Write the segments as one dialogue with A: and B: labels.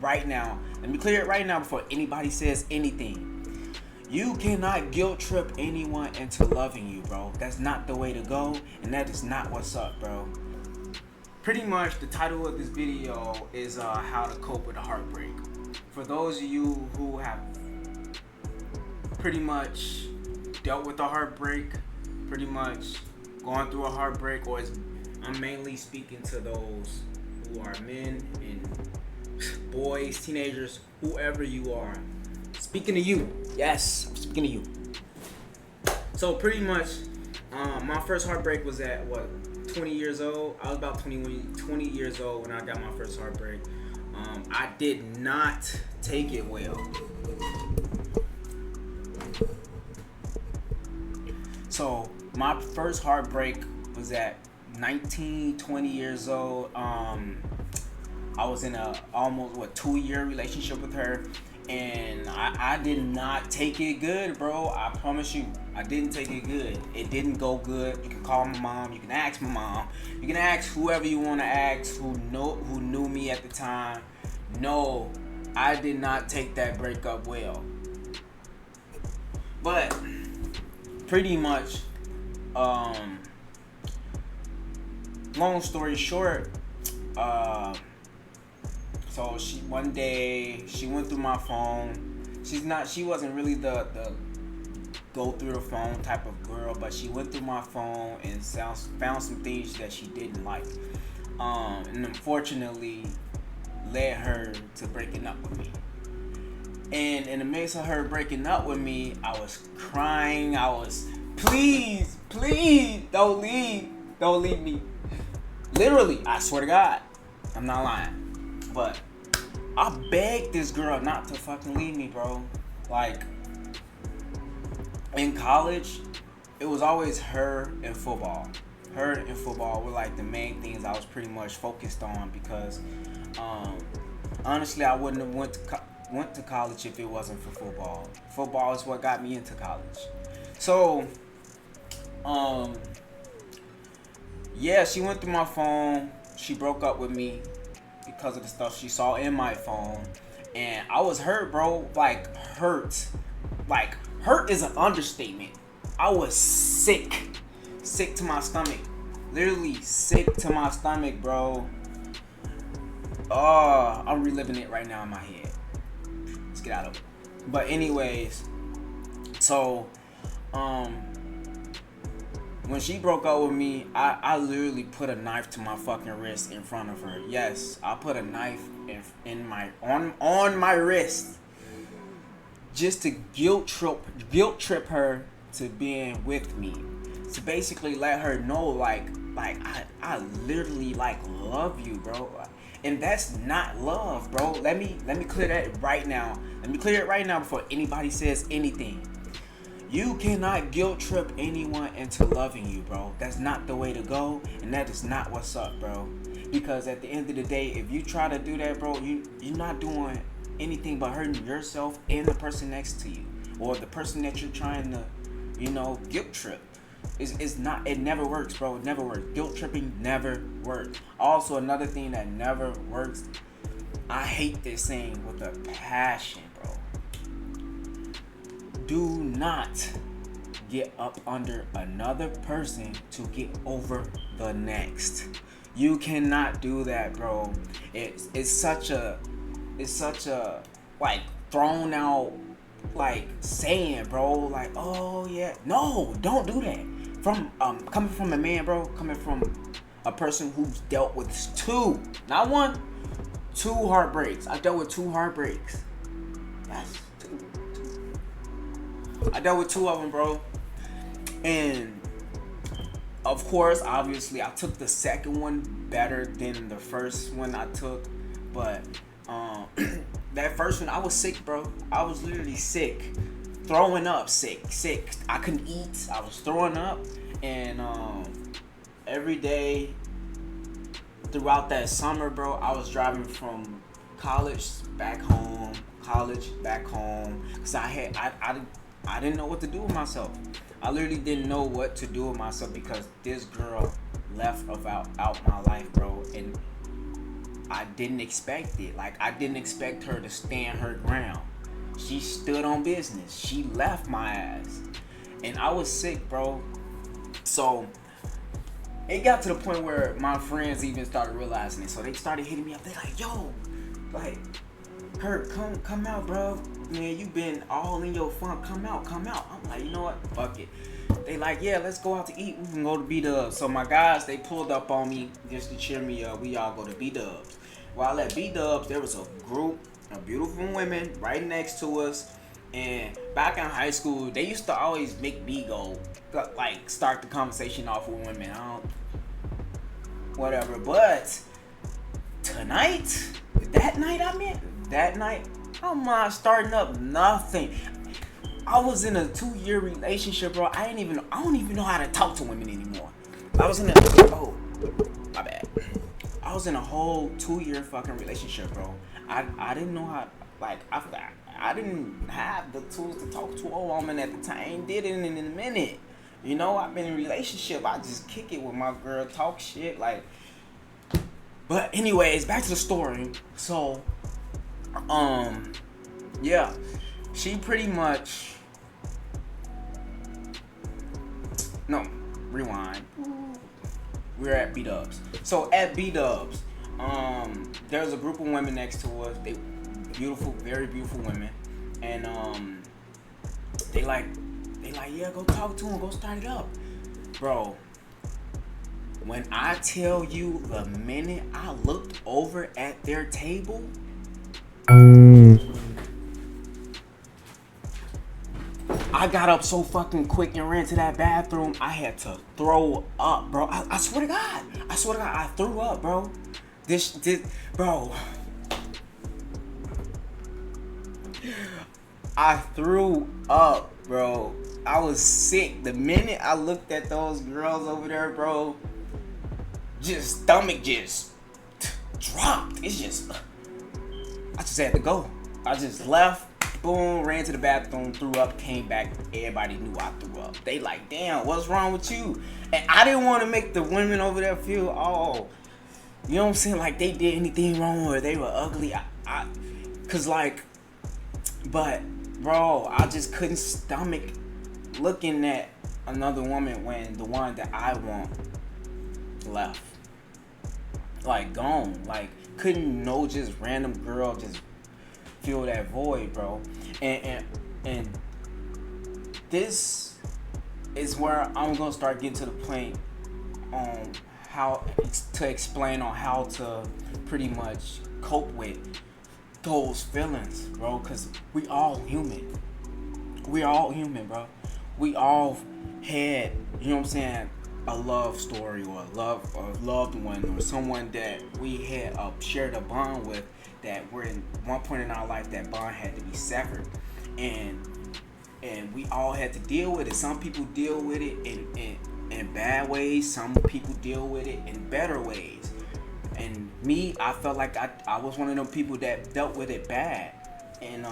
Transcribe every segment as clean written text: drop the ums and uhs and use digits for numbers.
A: right now. Let me clear it right now before anybody says anything. You cannot guilt trip anyone into loving you, bro. That's not the way to go, and that is not what's up, bro. Pretty much the title of this video is how to cope with a heartbreak. For those of you who have pretty much dealt with a heartbreak, pretty much going through a heartbreak, I'm mainly speaking to those who are men and boys, teenagers, whoever you are. Speaking to you. Yes, I'm speaking to you. So pretty much, my first heartbreak was at 20 years old. I was about 20 years old when I got my first heartbreak. I did not take it well. So my first heartbreak was at 19, 20 years old. I was in a almost 2-year relationship with her, and I did not take it good, bro. I promise you, I didn't take it good. It didn't go good. You can call my mom. You can ask my mom. You can ask whoever you want to ask who knew me at the time. No, I did not take that breakup well. But pretty much, long story short, so one day she went through my phone. She wasn't really the go through the phone type of girl, but she went through my phone and found some things that she didn't like. And unfortunately led her to breaking up with me. And in the midst of her breaking up with me, I was crying. I was, please, don't leave me. Literally, I swear to God, I'm not lying. But I begged this girl not to fucking leave me, bro. Like, in college, it was always her and football. Her and football were like the main things I was pretty much focused on because, honestly, I wouldn't have went to college if it wasn't for football. Football is what got me into college. So, yeah, she went through my phone. She broke up with me because of the stuff she saw in my phone. And I was hurt, bro. Like, hurt. Like, hurt is an understatement. I was sick. Sick to my stomach. Literally sick to my stomach, bro. Oh, I'm reliving it right now in my head. Let's get out of it. But anyways, so, when she broke up with me, I literally put a knife to my fucking wrist in front of her. Yes, I put a knife on my wrist just to guilt trip her to being with me. To basically let her know like I literally like love you, bro. And that's not love, bro. Let me clear that right now. Let me clear it right now before anybody says anything. You cannot guilt trip anyone into loving you, bro. That's not the way to go, and that is not what's up, bro. Because at the end of the day, if you try to do that, bro, you're not doing anything but hurting yourself and the person next to you, or the person that you're trying to, guilt trip. It's not. It never works, bro. It never works. Guilt tripping never works. Also, another thing that never works. I hate this saying with a passion, bro. Do not get up under another person to get over the next. You cannot do that, bro. It's such a like thrown out like saying, bro. Like, oh yeah, no, don't do that. Coming from a man, bro. Coming from a person who's dealt with two, not one, two heartbreaks. I dealt with two heartbreaks. Yes, two. I dealt with two of them, bro. And of course, obviously, I took the second one better than the first one I took. But that first one, I was sick, bro. I was literally sick. Throwing up, sick. I couldn't eat. I was throwing up. And every day throughout that summer, bro, I was driving from college back home. Because I didn't know what to do with myself. I literally didn't know what to do with myself because this girl left out my life, bro. And I didn't expect it. Like, I didn't expect her to stand her ground. She stood on business. She left my ass. And I was sick, bro. So it got to the point where my friends even started realizing it. So they started hitting me up. They like, yo, like, Kurt, come out, bro. Man, you been all in your funk. Come out. I'm like, you know what? Fuck it. They like, yeah, let's go out to eat. We can go to B-Dubs. So my guys, they pulled up on me just to cheer me up. We all go to B-Dubs. While at B-Dubs, there was a group of beautiful women right next to us. And back in high school, they used to always make me go, like, start the conversation off with women. Whatever. But tonight, that night, I'm not starting up nothing. I was in a 2-year relationship, bro. I don't even know how to talk to women anymore. I was in a whole 2-year fucking relationship, bro. I didn't know how, like, I didn't have the tools to talk to a woman at the time. I ain't did it in a minute. You know, I've been in a relationship. I just kick it with my girl, talk shit, like. But anyways, back to the story. So, yeah, she pretty much. No, rewind. We're at B-Dubs. So at B-Dubs, there's a group of women next to us. They beautiful, very beautiful women, and they like, yeah, go talk to them, go start it up, bro. When I tell you, the minute I looked over at their table, I got up so fucking quick and ran to that bathroom. I had to throw up, bro. I swear to God, I threw up, bro. This, bro. I threw up, bro. I was sick. The minute I looked at those girls over there, bro, stomach just dropped. I just had to go. I just left. Boom, ran to the bathroom, threw up, came back. Everybody knew I threw up. They like, damn, what's wrong with you? And I didn't want to make the women over there feel, oh, you know what I'm saying? Like they did anything wrong or they were ugly. Cause like, but bro, I just couldn't stomach looking at another woman when the one that I want left. Like gone. Like couldn't no just random girl just fill that void, bro. And this is where I'm gonna start getting to the point on how to explain on how to pretty much cope with those feelings, bro. Cause we all human. We're all human, bro. We all had, you know what I'm saying, a love story or a loved one or someone that we had shared a bond with, that we're in one point in our life that bond had to be severed, and we all had to deal with it. Some people deal with it in bad ways. Some people deal with it in better ways. And me, I felt like I was one of them people that dealt with it bad, and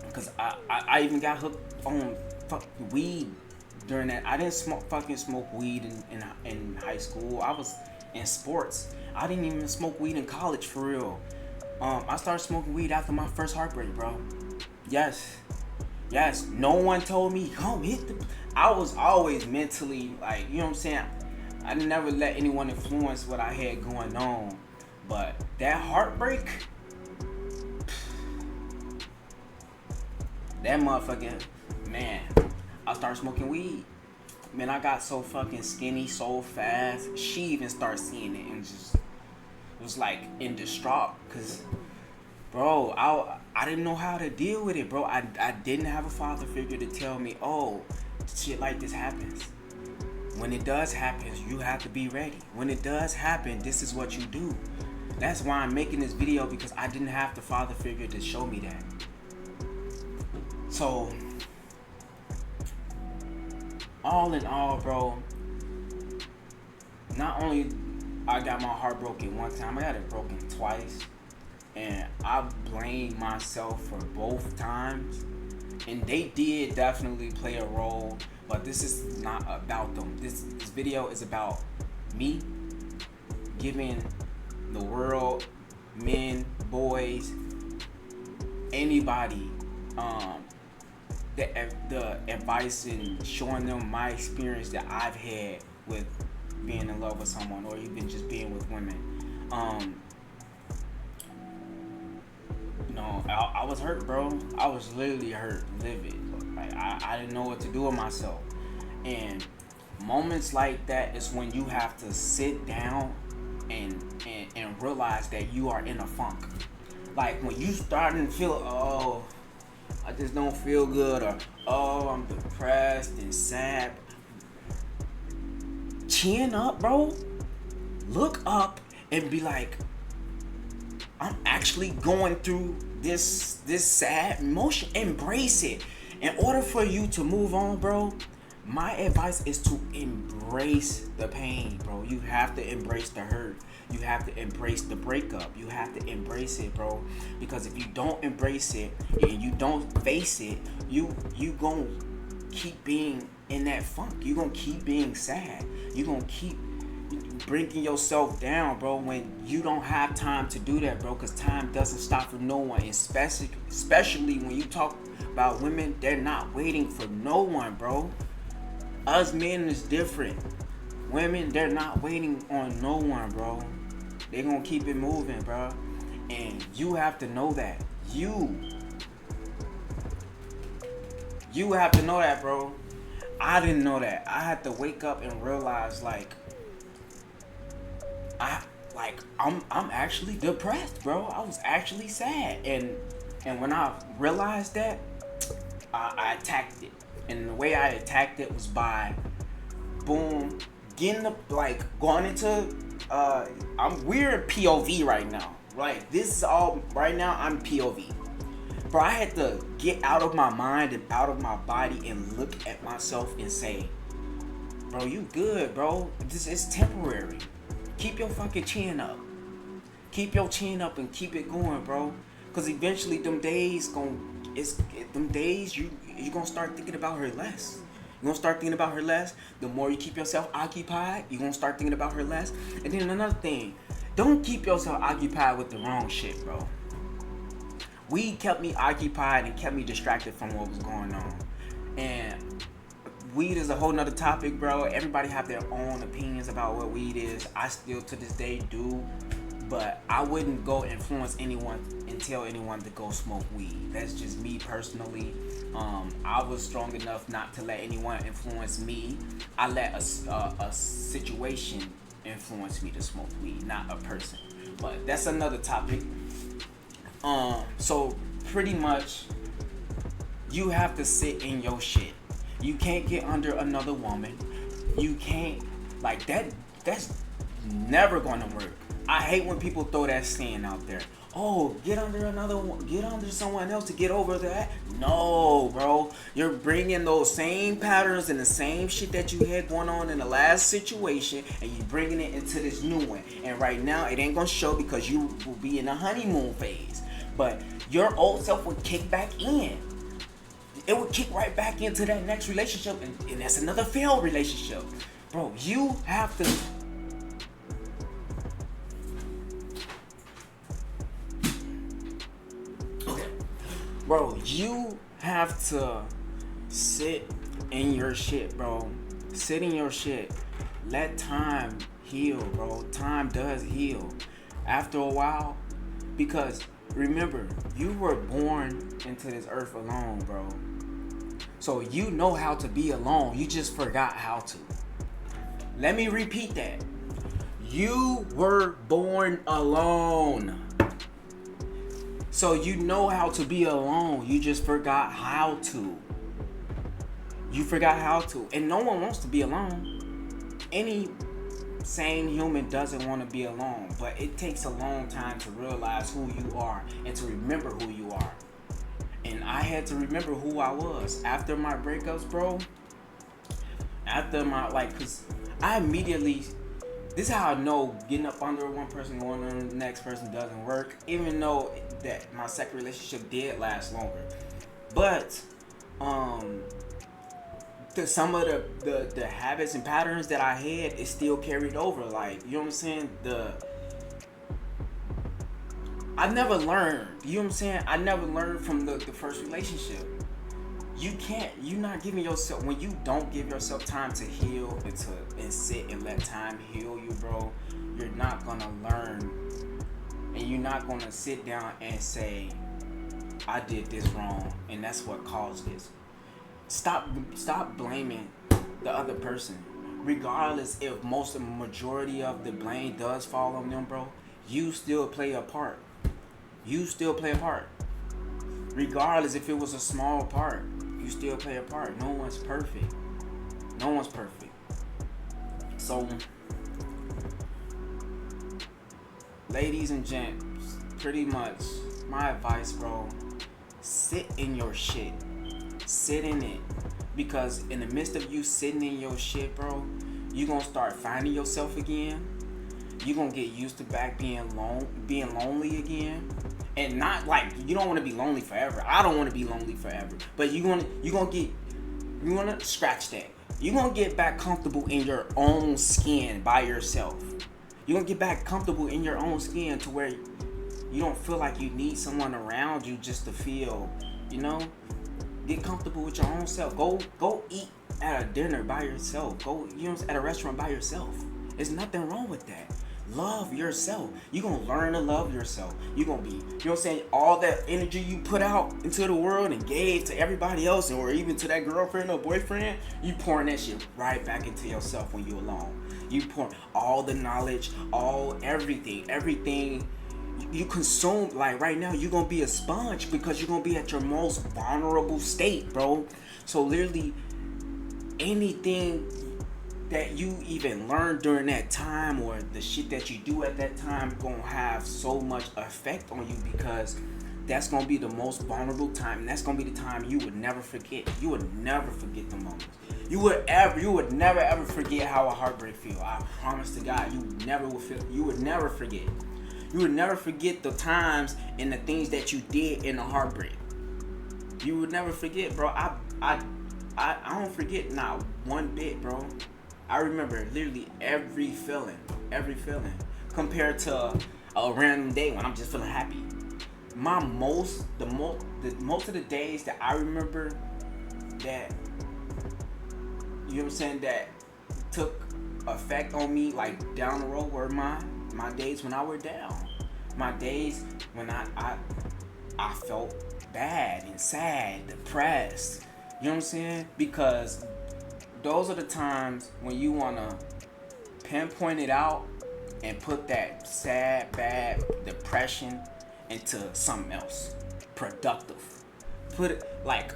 A: because I even got hooked on weed during that. I didn't smoke weed in high school. I was in sports. I didn't even smoke weed in college for real. I started smoking weed after my first heartbreak, bro. Yes. No one told me, come hit the. I was always mentally, like, you know what I'm saying? I never let anyone influence what I had going on. But that heartbreak, that motherfucking, man, I started smoking weed. Man, I got so fucking skinny so fast. She even started seeing it and just was like in distraught. Cause, bro, I didn't know how to deal with it, bro. I didn't have a father figure to tell me, oh, shit like this happens. When it does happen, you have to be ready. When it does happen, this is what you do. That's why I'm making this video, because I didn't have the father figure to show me that. So, all in all, bro, not only I got my heart broken one time, I got it broken twice. And I blame myself for both times. And they did definitely play a role, but this is not about them. This video is about me giving the world, men, boys, anybody, the advice and showing them my experience that I've had with being in love with someone or even just being with women. Um, I was hurt, bro. I was literally hurt, livid. Like I didn't know what to do with myself. And moments like that is when you have to sit down and realize that you are in a funk. Like when you starting to feel, oh, I just don't feel good, or oh, I'm depressed and sad. Chin up, bro. Look up and be like, I'm actually going through this sad emotion. Embrace it. In order for you to move on, bro, my advice is to embrace the pain, bro. You have to embrace the hurt. You have to embrace the breakup. You have to embrace it, bro. Because if you don't embrace it and you don't face it, you gonna keep being in that funk. You gonna keep being sad. You gonna keep bringing yourself down, bro, when you don't have time to do that, bro, because time doesn't stop for no one. Especially when you talk about women, they're not waiting for no one, bro. Us men is different. Women, they're not waiting on no one, bro. They gonna keep it moving, bro. And you have to know that. You have to know that, bro. I didn't know that. I had to wake up and realize, like, I'm actually depressed, bro. I was actually sad, and when I realized that, I attacked it. And the way I attacked it was by, boom, getting up, like going into, we're in POV right now. Right, this is all right now. I'm POV, bro. I had to get out of my mind and out of my body and look at myself and say, bro, you good, bro. This is temporary. Keep your fucking chin up. Keep your chin up and keep it going, bro. Cause eventually them days you gonna start thinking about her less. You're gonna start thinking about her less. The more you keep yourself occupied, you're gonna start thinking about her less. And then another thing, don't keep yourself occupied with the wrong shit, bro. Weed kept me occupied and kept me distracted from what was going on. And weed is a whole nother topic, bro. Everybody have their own opinions about what weed is. I still to this day do. But I wouldn't go influence anyone and tell anyone to go smoke weed. That's just me personally. I was strong enough not to let anyone influence me. I let a situation influence me to smoke weed, not a person. But that's another topic. So pretty much, you have to sit in your shit. You can't get under another woman. You can't, like that. That's never gonna work. I hate when people throw that saying out there. Oh, get under someone else to get over that. No, bro. You're bringing those same patterns and the same shit that you had going on in the last situation, and you're bringing it into this new one. And right now, it ain't gonna show because you will be in a honeymoon phase. But your old self will kick back in. It would kick right back into that next relationship, and that's another failed relationship. Bro, you have to... Bro, you have to sit in your shit, bro. Sit in your shit. Let time heal, bro. Time does heal. After a while, because remember, you were born into this earth alone, bro. So you know how to be alone. You just forgot how to. Let me repeat that. You were born alone. So you know how to be alone. You just forgot how to. You forgot how to. And no one wants to be alone. Any sane human doesn't want to be alone. But it takes a long time to realize who you are and to remember who you are. And I had to remember who I was. After my breakups, bro. After my, cause I immediately... This is how I know getting up under one person, going on the next person doesn't work. Even though that my second relationship did last longer. But, some of the habits and patterns that I had is still carried over. Like, you know what I'm saying? I never learned. You know what I'm saying? I never learned from the first relationship. You're not giving yourself, when you don't give yourself time to heal and sit and let time heal you, bro, you're not gonna learn, and you're not gonna sit down and say, I did this wrong and that's what caused this. Stop blaming the other person. Regardless if most of the majority of the blame does fall on them, bro, you still play a part. You still play a part. Regardless if it was a small part, you still play a part. No one's perfect. No one's perfect. So, ladies and gents, pretty much my advice, bro, sit in your shit. Sit in it. Because in the midst of you sitting in your shit, bro, you gonna start finding yourself again. You gonna get used to back being lonely again. And not like, you don't want to be lonely forever. I don't want to be lonely forever. But you wanna scratch that. You're gonna get back comfortable in your own skin by yourself. You're gonna get back comfortable in your own skin to where you don't feel like you need someone around you just to feel, get comfortable with your own self. Go eat at a dinner by yourself. Go, at a restaurant by yourself. There's nothing wrong with that. Love yourself. You're going to learn to love yourself. You're going to be, all that energy you put out into the world and gave to everybody else, or even to that girlfriend or boyfriend, you pouring that shit right back into yourself when you're alone. You pour all the knowledge, everything you consume. Like right now, you're going to be a sponge because you're going to be at your most vulnerable state, bro. So literally anything that you even learned during that time, or the shit that you do at that time, gonna have so much effect on you, because that's gonna be the most vulnerable time, and that's gonna be the time you would never forget. You would never forget the moments. You would never ever forget how a heartbreak feel. I promise to God, you would never forget. You would never forget the times and the things that you did in the heartbreak. You would never forget, bro. I don't forget, not one bit, bro. I remember literally every feeling, compared to a random day when I'm just feeling happy. Most of the days that I remember that, that took effect on me, like down the road, were my days when I were down. My days when I felt bad and sad, depressed. You know what I'm saying? Because those are the times when you want to pinpoint it out and put that sad, bad depression into something else productive. Put it like,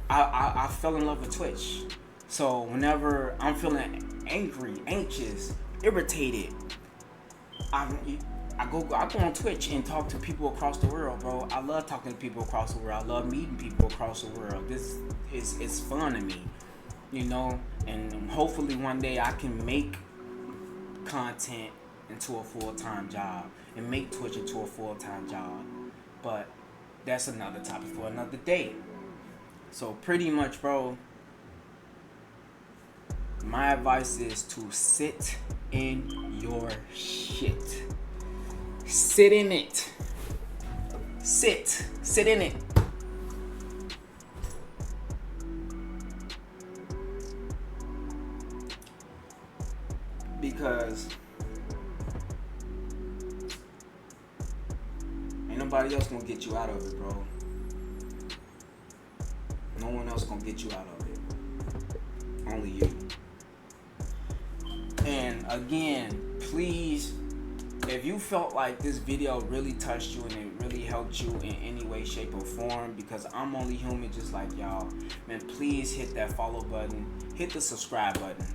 A: I fell in love with Twitch. So whenever I'm feeling angry, anxious, irritated, I go on Twitch and talk to people across the world, bro. I love talking to people across the world. I love meeting people across the world. This is fun to me. And hopefully one day I can make content into a full-time job and make Twitch into a full-time job. But that's another topic for another day. So pretty much, bro, my advice is to sit in your shit. Sit in it. Sit in it. Because ain't nobody else gonna get you out of it, bro. No one else gonna get you out of it. Only you. And again, please, if you felt like this video really touched you and it really helped you in any way, shape, or form, because I'm only human just like y'all, man, please hit that follow button. Hit the subscribe button.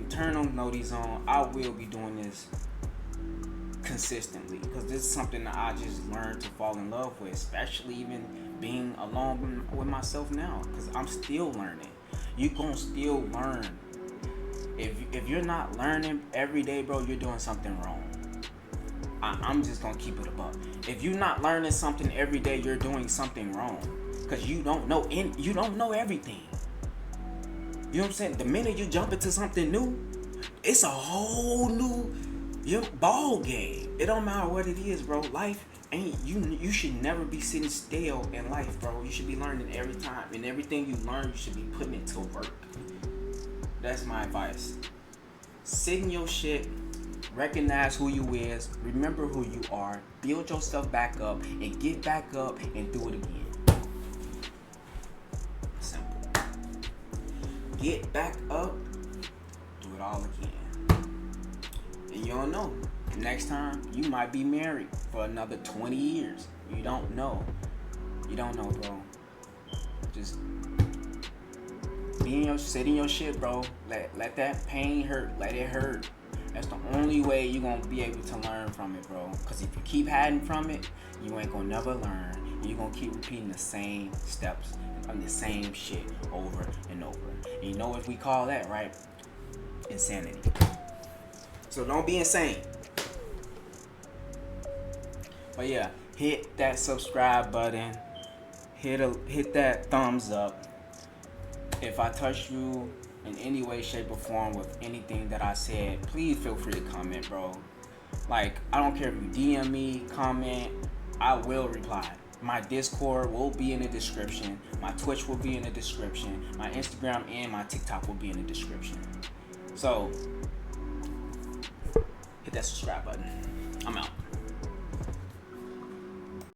A: Turn on noties on. I will be doing this consistently, because this is something that I just learned to fall in love with, especially even being alone with myself now, because I'm still learning. You gonna still learn. If you're not learning every day, bro, you're doing something wrong. I'm just gonna keep it above. If you're not learning something every day, you're doing something wrong, because you don't know everything. You know what I'm saying? The minute you jump into something new, it's a whole new Your ball game. It don't matter what it is, bro. Life ain't you should never be sitting still in life, bro. You should be learning every time. And everything you learn, you should be putting it to work. That's my advice. Sit in your shit, recognize who you is, remember who you are, build yourself back up, and get back up and do it again. Simple. Get back up, do it all again. And you don't know. Next time you might be married for another 20 years. You don't know. You don't know, bro. Just sit in your shit, bro. Let that pain hurt. Let it hurt. That's the only way you're gonna be able to learn from it, bro. Cause if you keep hiding from it, you ain't gonna never learn. And you're gonna keep repeating the same steps and the same shit over and over. And you know what we call that, right? Insanity. So don't be insane. But yeah, hit that subscribe button. Hit that thumbs up. If I touched you in any way, shape, or form with anything that I said, please feel free to comment, bro. Like, I don't care if you DM me, comment, I will reply. My Discord will be in the description. My Twitch will be in the description. My Instagram and my TikTok will be in the description. So, hit that subscribe button. I'm out.